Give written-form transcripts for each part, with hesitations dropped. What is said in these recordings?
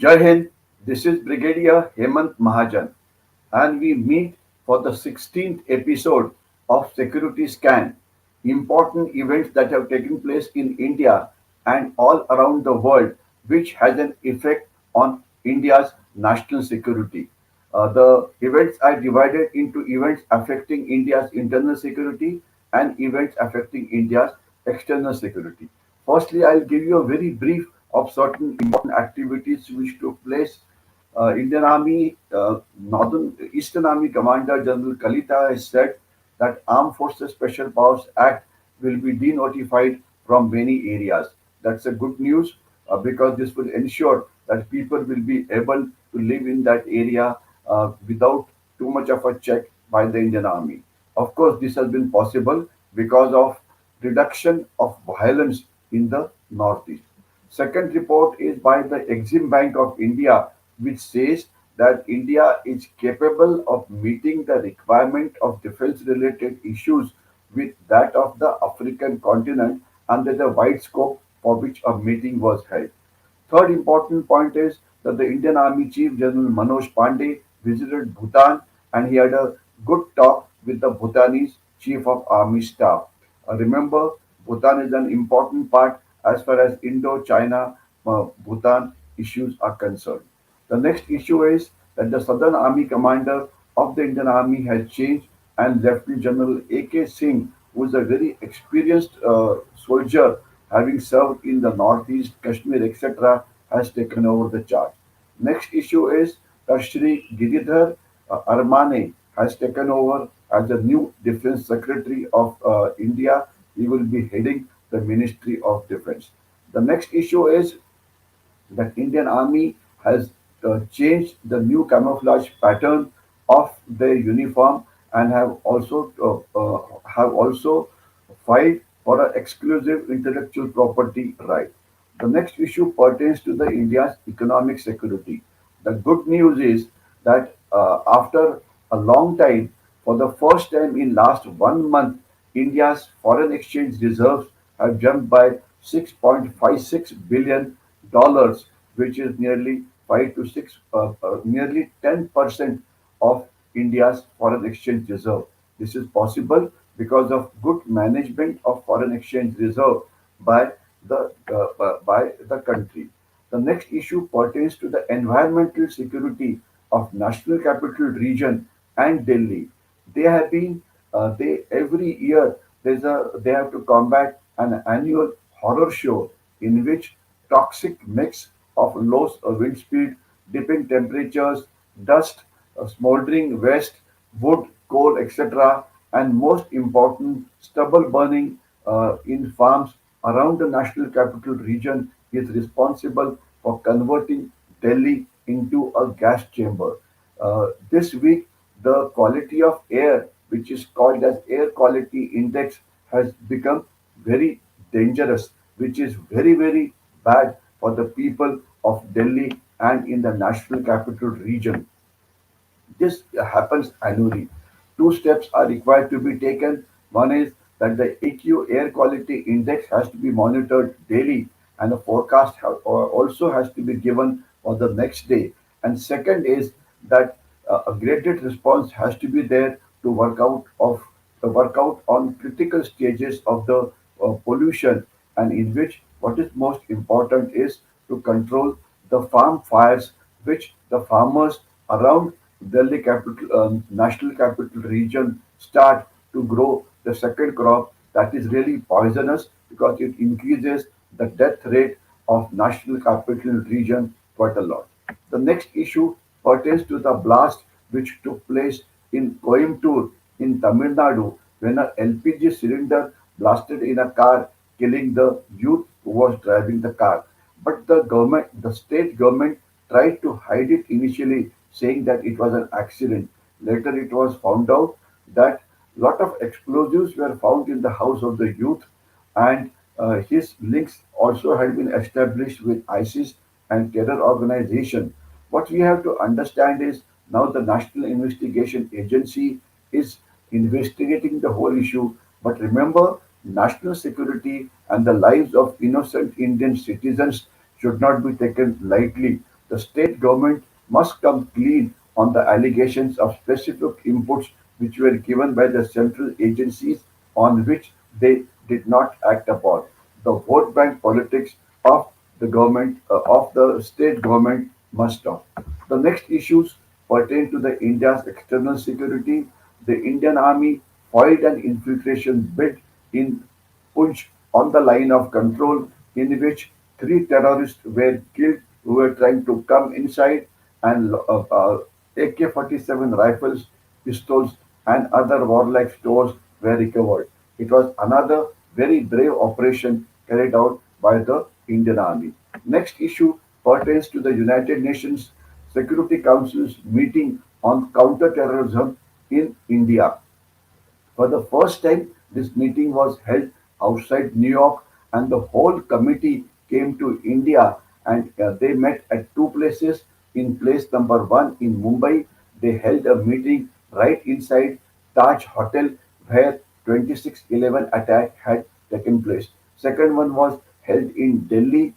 Jai Hind, this is Brigadier Hemant Mahajan, and we meet for the 16th episode of Security Scan, important events that have taken place in India and all around the world, which has an effect on India's national security. The events are divided into events affecting India's internal security and events affecting India's external security. Firstly, I'll give you a very brief of certain important activities which took place. Indian Army, Northern Eastern Army Commander General Kalita has said that Armed Forces Special Powers Act will be denotified from many areas. That's a good news because this will ensure that people will be able to live in that area without too much of a check by the Indian Army. Of course, this has been possible because of reduction of violence in the Northeast. Second report is by the Exim Bank of India, which says that India is capable of meeting the requirement of defense-related issues with that of the African continent under the wide scope for which a meeting was held. Third important point is that the Indian Army Chief General Manoj Pandey visited Bhutan and he had a good talk with the Bhutanese Chief of Army Staff. Remember, Bhutan is an important part as far as Indo-China Bhutan issues are concerned. The next issue is that the Southern Army commander of the Indian Army has changed and Lieutenant General A.K. Singh, who is a very experienced soldier having served in the Northeast, Kashmir, etc., has taken over the charge. Next issue is that Shri Giridhar Armane has taken over as the new Defense Secretary of India. He will be heading the Ministry of Defense. The next issue is that Indian Army has changed the new camouflage pattern of their uniform and have also filed for an exclusive intellectual property right. The next issue pertains to the India's economic security. The good news is that after a long time, for the first time in last 1 month, India's foreign exchange reserves have jumped by $6.56 billion, which is nearly 10% of India's foreign exchange reserve. This is possible because of good management of foreign exchange reserve by the country. The next issue pertains to the environmental security of National Capital Region and Delhi. They have been they every year they have to combat an annual horror show in which toxic mix of low wind speed, dipping temperatures, dust, smoldering waste, wood, coal, etc., and most important, stubble burning in farms around the national capital region is responsible for converting Delhi into a gas chamber. This week, the quality of air, which is called as air quality index, has become very dangerous, which is very, very bad for the people of Delhi and in the national capital region. This happens annually. Two steps are required to be taken. One is that the AQ air quality index has to be monitored daily and a forecast also has to be given for the next day. And second is that a graded response has to be there to work out on critical stages of the pollution and in which what is most important is to control the farm fires which the farmers around Delhi capital, national capital region start to grow the second crop that is really poisonous because it increases the death rate of national capital region quite a lot. The next issue pertains to the blast which took place in Coimbatore in Tamil Nadu when a LPG cylinder blasted in a car, killing the youth who was driving the car. But the state government tried to hide it initially, saying that it was an accident. Later, it was found out that lot of explosives were found in the house of the youth, and his links also had been established with ISIS and terror organization. What we have to understand is now the National Investigation Agency is investigating the whole issue. But remember, national security and the lives of innocent Indian citizens should not be taken lightly. The state government must come clean on the allegations of specific inputs which were given by the central agencies on which they did not act upon. The vote bank politics of the government, of the state government must stop. The next issues pertain to the India's external security. The Indian Army foiled an infiltration bid in Punch on the line of control, in which three terrorists were killed who were trying to come inside, and AK-47 rifles, pistols, and other warlike stores were recovered. It was another very brave operation carried out by the Indian Army. Next issue pertains to the United Nations Security Council's meeting on counterterrorism in India. For the first time, this meeting was held outside New York, and the whole committee came to India, and they met at two places. In place number one in Mumbai, they held a meeting right inside Taj Hotel where 26/11 attack had taken place. Second one was held in Delhi,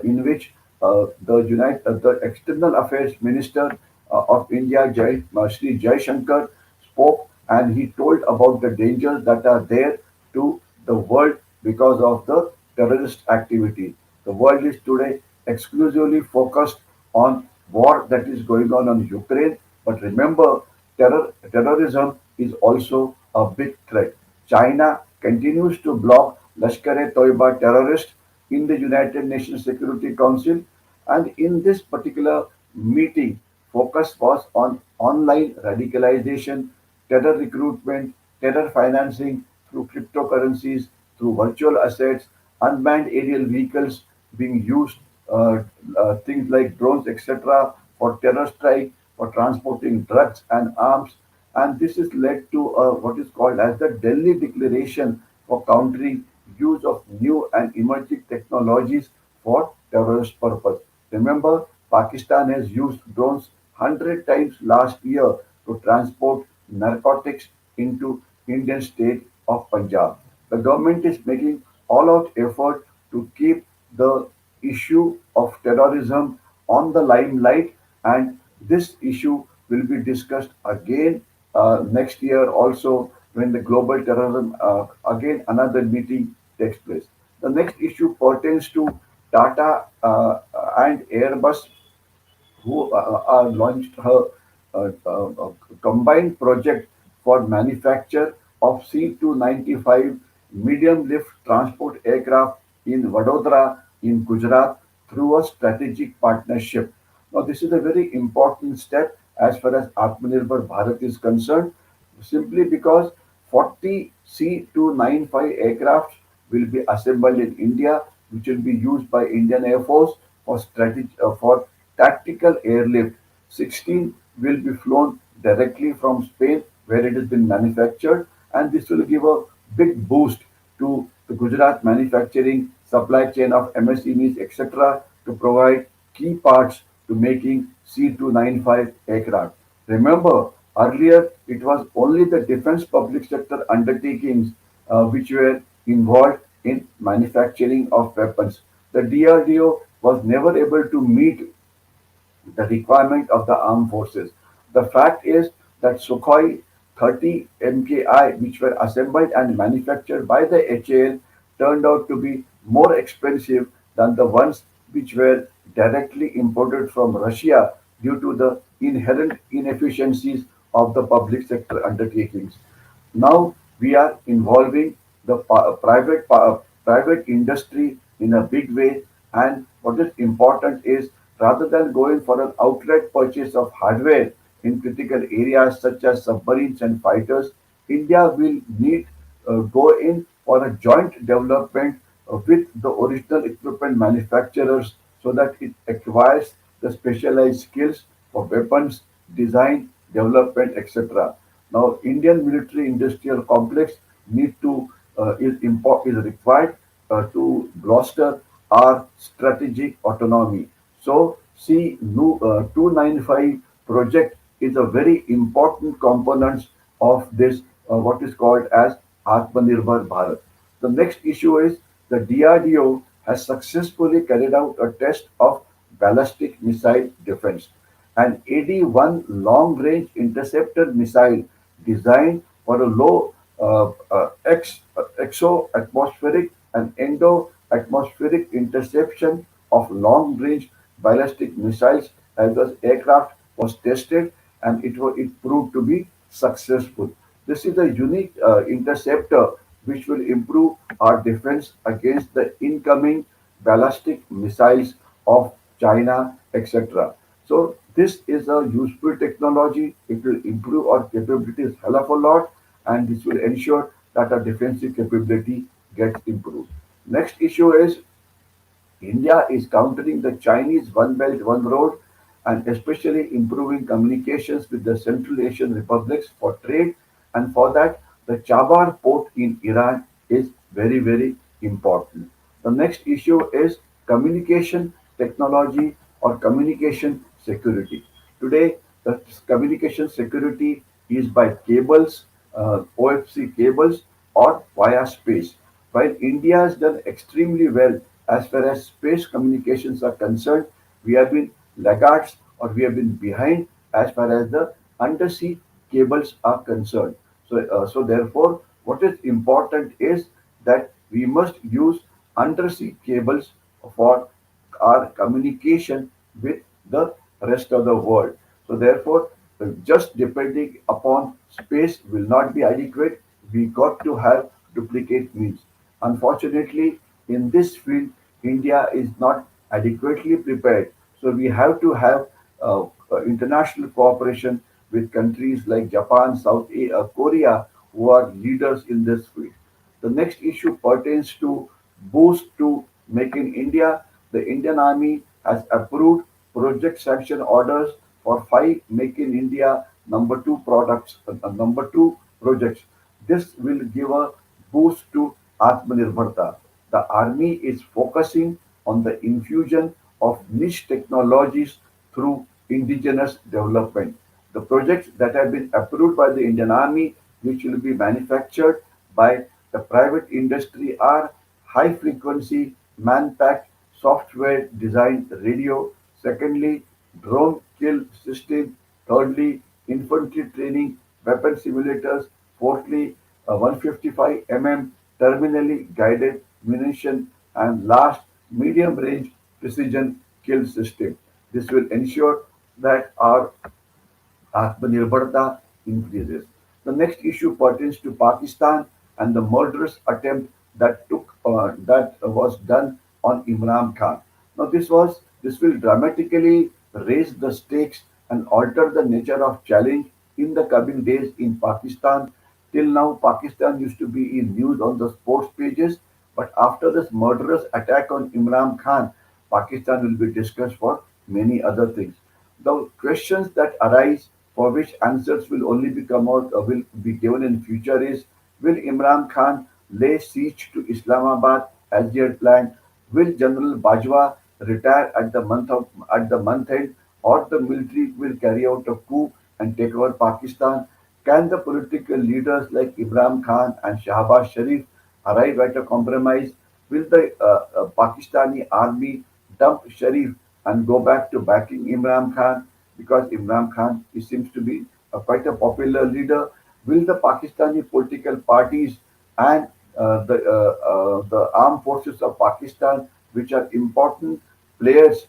in which the External Affairs Minister of India, Shri Jai Shankar, spoke, and he told about the dangers that are there to the world because of the terrorist activity. The world is today exclusively focused on war that is going on Ukraine. But remember, terrorism is also a big threat. China continues to block Lashkar-e-Toiba terrorists in the United Nations Security Council, and in this particular meeting, focus was on online radicalization, terror recruitment, terror financing through cryptocurrencies, through virtual assets, unmanned aerial vehicles being used, things like drones, etc., for terror strike, for transporting drugs and arms. And this has led to what is called as the Delhi Declaration for countering use of new and emerging technologies for terrorist purpose. Remember, Pakistan has used drones 100 times last year to transport narcotics into Indian state of Punjab. The government is making all-out effort to keep the issue of terrorism on the limelight, and this issue will be discussed again next year also when the global terrorism again another meeting takes place. The next issue pertains to Tata and Airbus, who launched her combined project for manufacture of C-295 medium lift transport aircraft in Vadodara in Gujarat through a strategic partnership. Now, this is a very important step as far as Atmanirbhar Bharat is concerned, simply because 40 C-295 aircraft will be assembled in India, which will be used by Indian Air Force for for tactical airlift. 16 will be flown directly from Spain, where it has been manufactured, and this will give a big boost to the Gujarat manufacturing supply chain of MSMEs, etc., to provide key parts to making C-295 aircraft. Remember, earlier it was only the defense public sector undertakings which were involved in manufacturing of weapons. The DRDO was never able to meet the requirement of the armed forces. The fact is that Sukhoi 30 MKI, which were assembled and manufactured by the HAL, turned out to be more expensive than the ones which were directly imported from Russia due to the inherent inefficiencies of the public sector undertakings. Now we are involving the private industry in a big way, and what is important is rather than going for an outright purchase of hardware in critical areas such as submarines and fighters, India will need go in for a joint development with the original equipment manufacturers so that it acquires the specialized skills for weapons, design, development, etc. Now, Indian military industrial complex need to is required to bolster our strategic autonomy. So, see, 295 project is a very important component of this what is called as Atmanirbhar Bharat. The next issue is the DRDO has successfully carried out a test of ballistic missile defense. An AD-1 long-range interceptor missile designed for a low exo-atmospheric and endo-atmospheric interception of long-range ballistic missiles as the aircraft was tested, and it proved to be successful. This is a unique interceptor which will improve our defense against the incoming ballistic missiles of China, etc. So this is a useful technology. It will improve our capabilities hell of a lot, and this will ensure that our defensive capability gets improved. Next issue is India is countering the Chinese One Belt, One Road and especially improving communications with the Central Asian republics for trade. And for that, the Chabar port in Iran is very, very important. The next issue is communication technology or communication security. Today, the communication security is by cables, OFC cables, or via space. While India has done extremely well as far as space communications are concerned, we have been laggards or we have been behind as far as the undersea cables are concerned. So therefore, what is important is that we must use undersea cables for our communication with the rest of the world. So therefore, just depending upon space will not be adequate. We got to have duplicate means. Unfortunately, in this field, India is not adequately prepared. So we have to have international cooperation with countries like Japan, Korea, who are leaders in this field. The next issue pertains to boost to Make in India. The Indian Army has approved project sanction orders for five Make in India number two projects. This will give a boost to Atmanirbharta. The army is focusing on the infusion of niche technologies through indigenous development. The projects that have been approved by the Indian Army, which will be manufactured by the private industry, are high frequency man-packed software designed radio. Secondly, drone kill system. Thirdly, infantry training weapon simulators. Fourthly, a 155 mm terminally guided munition. And last, medium range precision kill system. This will ensure that our Atmanirbharta increases. The next issue pertains to Pakistan and the murderous attempt that was done on Imran Khan. Now this will dramatically raise the stakes and alter the nature of challenge in the coming days in Pakistan. Till now, Pakistan used to be in news on the sports pages, but after this murderous attack on Imran Khan, Pakistan will be discussed for many other things. The questions that arise for which answers will only become out will be given in future is: will Imran Khan lay siege to Islamabad as he had planned? Will General Bajwa retire at the month end, or the military will carry out a coup and take over Pakistan? Can the political leaders like Imran Khan and Shahbaz Sharif arrive at a compromise? Will the Pakistani army dump Sharif and go back to backing Imran Khan because Imran Khan he seems to be quite a popular leader? Will the Pakistani political parties and the armed forces of Pakistan, which are important players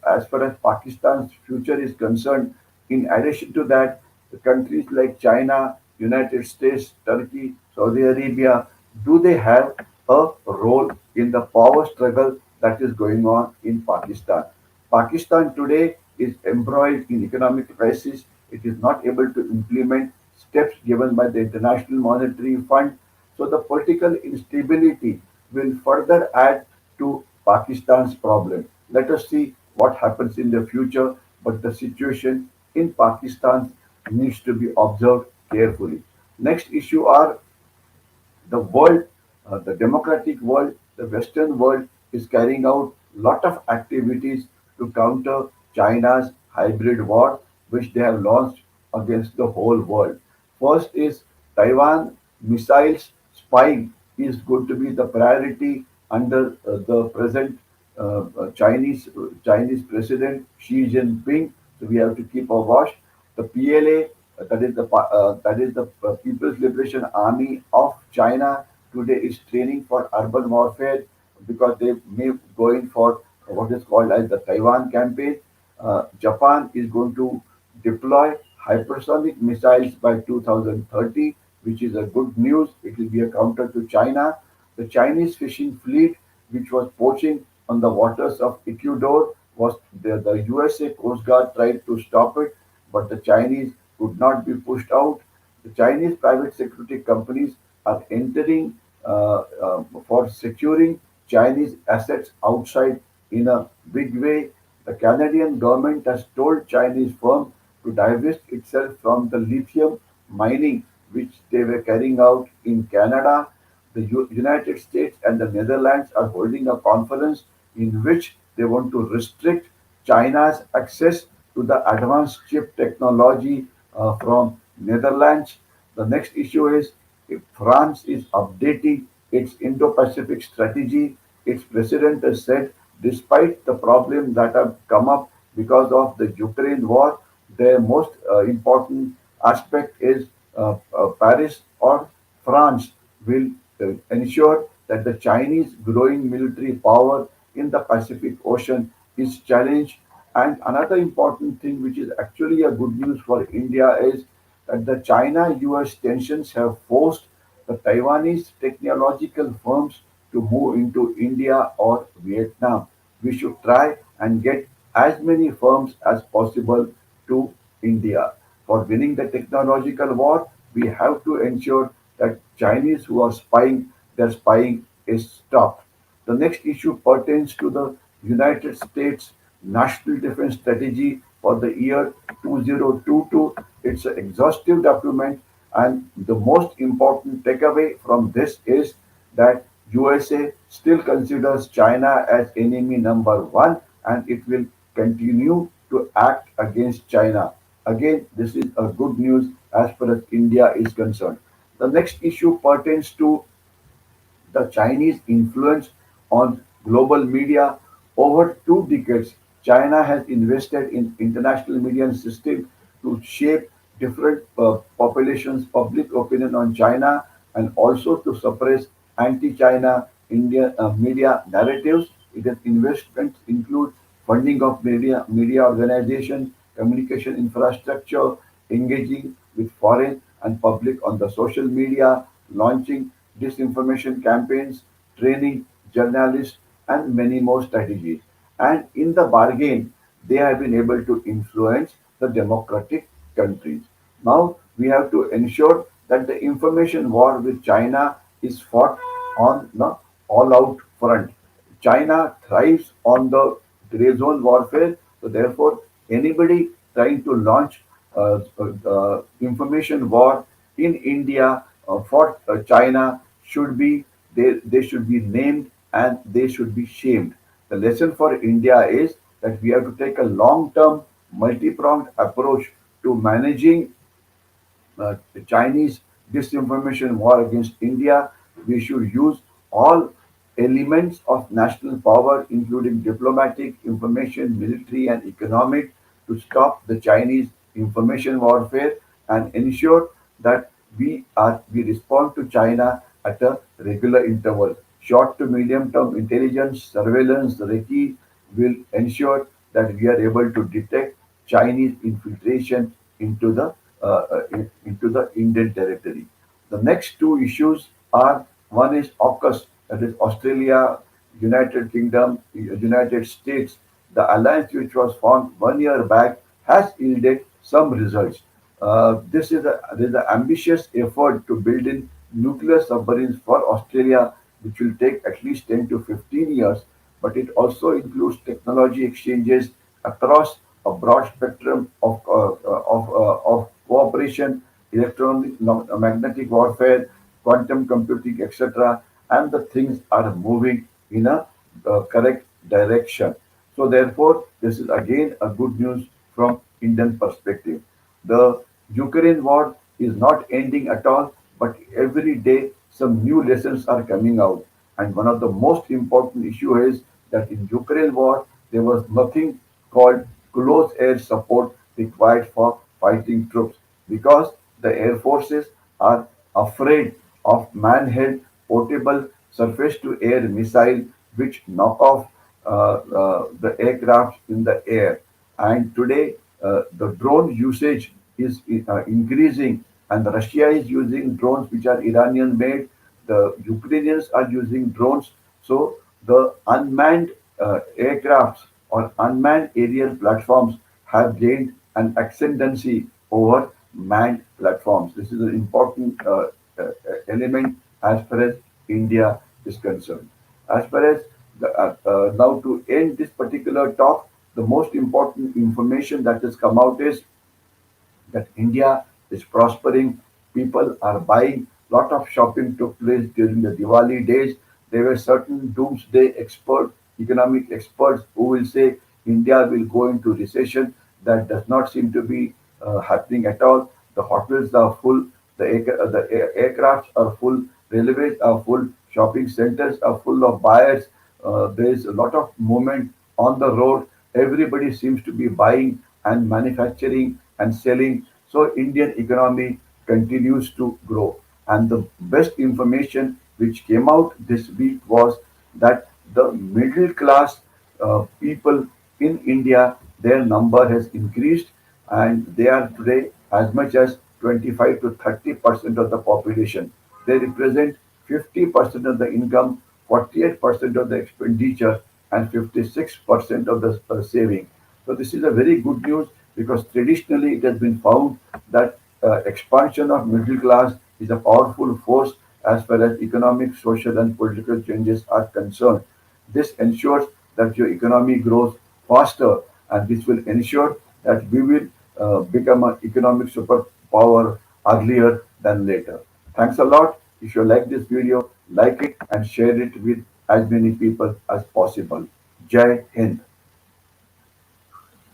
as far as Pakistan's future is concerned, in addition to that, the countries like China, United States, Turkey, Saudi Arabia, do they have a role in the power struggle that is going on in Pakistan? Pakistan today is embroiled in economic crisis. It is not able to implement steps given by the International Monetary Fund. So the political instability will further add to Pakistan's problem. Let us see what happens in the future, but the situation in Pakistan needs to be observed carefully. Next issue are the world, the democratic world, the Western world is carrying out lot of activities to counter China's hybrid war, which they have launched against the whole world. First is Taiwan missiles spying is going to be the priority under the present Chinese President Xi Jinping. So we have to keep a watch. The PLA, that is the People's Liberation Army of China, today is training for urban warfare because they may go in for what is called as the Taiwan campaign. Japan is going to deploy hypersonic missiles by 2030, which is a good news. It will be a counter to China. The Chinese fishing fleet, which was poaching on the waters of Ecuador, was the USA Coast Guard tried to stop it, but the Chinese could not be pushed out. The Chinese private security companies are entering for securing Chinese assets outside in a big way. The Canadian government has told Chinese firms to divest itself from the lithium mining which they were carrying out in Canada. The United States and the Netherlands are holding a conference in which they want to restrict China's access to the advanced chip technology from Netherlands. The next issue is if France is updating its Indo-Pacific strategy. Its president has said, despite the problems that have come up because of the Ukraine war, their most important aspect is Paris or France will ensure that the Chinese growing military power in the Pacific Ocean is challenged. And another important thing, which is actually a good news for India, is that the China-US tensions have forced the Taiwanese technological firms to move into India or Vietnam. We should try and get as many firms as possible to India. For winning the technological war, we have to ensure that Chinese who are spying, their spying is stopped. The next issue pertains to the United States National Defense Strategy for the year 2022. It's an exhaustive document, and the most important takeaway from this is that USA still considers China as enemy number one, and it will continue to act against China. Again, this is a good news as far as India is concerned. The next issue pertains to the Chinese influence on global media. Over 2 decades, China has invested in international media system to shape different populations' public opinion on China and also to suppress anti-China Indian media narratives. It has investments include funding of media organization, communication infrastructure, engaging with foreign and public on the social media, launching disinformation campaigns, training journalists, and many more strategies. And in the bargain, they have been able to influence the democratic countries. Now we have to ensure that the information war with China is fought on the all out front. China thrives on the gray zone warfare, so therefore, anybody trying to launch information war in India for China should be they should be named and they should be shamed. The lesson for India is that we have to take a long-term, multi-pronged approach to managing the Chinese disinformation war against India. We should use all elements of national power, including diplomatic, information, military, and economic, to stop the Chinese information warfare and ensure that we respond to China at a regular interval. Short to medium term intelligence, surveillance, recce will ensure that we are able to detect Chinese infiltration into the Indian territory. The next two issues are one is AUKUS, that is Australia, United Kingdom, United States. The alliance which was formed 1 year back has yielded some results. There is an ambitious effort to build in nuclear submarines for Australia, which will take at least 10 to 15 years, but it also includes technology exchanges across a broad spectrum of cooperation, electronic magnetic warfare, quantum computing, etc. And the things are moving in a correct direction. So therefore, this is again a good news from Indian perspective. The Ukraine war is not ending at all, but every day some new lessons are coming out. And one of the most important issue is that in Ukraine war there was nothing called close air support required for fighting troops because the air forces are afraid of man-held portable surface-to-air missile which knock off the aircraft in the air. And today, the drone usage is increasing, and Russia is using drones which are Iranian made. The Ukrainians are using drones. So the unmanned aircrafts or unmanned aerial platforms have gained an ascendancy over manned platforms. This is an important element as far as India is concerned. As far as now to end this particular talk, the most important information that has come out is that India is prospering. People are buying. Lot of shopping took place during the Diwali days. There were certain doomsday experts, economic experts, who will say India will go into recession. That does not seem to be happening at all. The hotels are full. The aircrafts are full. Railways are full. Shopping centers are full of buyers. There is a lot of movement on the road. Everybody seems to be buying and manufacturing and selling. So Indian economy continues to grow. And the best information which came out this week was that the middle class people in India, their number has increased and they are today as much as 25 to 30% of the population. They represent 50% of the income, 48% of the expenditure, and 56% of the saving. So this is a very good news because traditionally it has been found that expansion of middle class is a powerful force as far as economic, social, and political changes are concerned. This ensures that your economy grows faster, and this will ensure that we will become an economic superpower earlier than later. Thanks a lot. If you like this video, like it and share it with as many people as possible. Jai Hind.